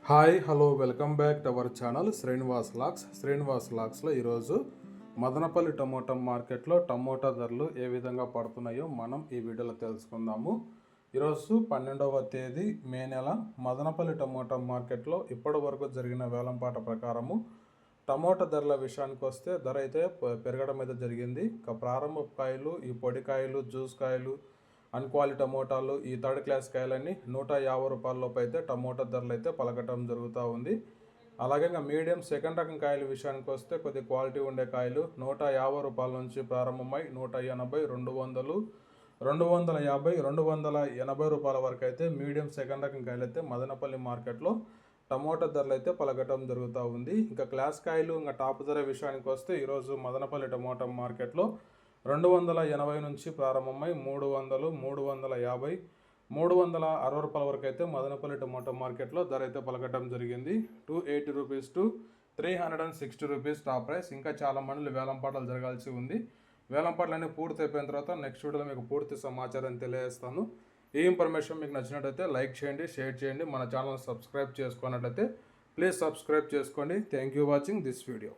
Hi hello welcome back to our channel Srinivas లాక్స్లో ఈరోజు Madanapalle tomato మార్కెట్లో టమోటా ధరలు ఏ విధంగా పడుతున్నాయో మనం ఈ వీడియోలో తెలుసుకుందాము. ఈరోజు 12వ తేదీ మే నెల మదనపల్లి టమోటా మార్కెట్లో ఇప్పటి వరకు జరిగిన వేలంపాట ప్రకారము టమోటా ధరల విషయానికి వస్తే ధర అయితే పెరగడం అయితే జరిగింది. ప్రారంభ కాయలు, ఈ పొడి కాయలు, జ్యూస్ కాయలు, అన్క్వాలిటీ టమోటాలు, ఈ థర్డ్ క్లాస్ కాయలన్నీ 150 రూపాయల లోపు అయితే టమోటా ధరలు అయితే పలకటం జరుగుతూ ఉంది. అలాగే ఇంకా మీడియం సెకండ్ రకం కాయల విషయానికి వస్తే కొద్ది క్వాలిటీ ఉండే కాయలు 150 రూపాయల నుంచి ప్రారంభమై 180, 200, 250, 280 రూపాయల వరకు అయితే మీడియం సెకండ్ రకం కాయలు అయితే మదనపల్లి మార్కెట్లో టమోటా ధరలు అయితే పలకటం జరుగుతూ ఉంది. ఇంకా క్లాస్ కాయలు ఇంకా టాప్ ధర విషయానికి వస్తే ఈరోజు మదనపల్లి టమోటా మార్కెట్లో 280 నుంచి ప్రారంభమై 300, 350, 360 రూపాయల వరకు అయితే మదనపల్లి టమోటా మార్కెట్లో ధర అయితే పలకటం జరిగింది. 280 rupees to 360 rupees top price. ఇంకా చాలా మంది వేలంపాటలు జరగాల్సి ఉంది. వేలంపాటలన్నీ పూర్తి అయిపోయిన తర్వాత నెక్స్ట్ వీడియోలో మీకు పూర్తి సమాచారం తెలియజేస్తాను. ఈ ఇన్ఫర్మేషన్ మీకు నచ్చినట్లయితే లైక్ చేయండి, షేర్ చేయండి. మన ఛానల్ సబ్స్క్రైబ్ చేసుకున్నట్లయితే ప్లీజ్ సబ్స్క్రైబ్ చేసుకోండి. Thank you watching this video.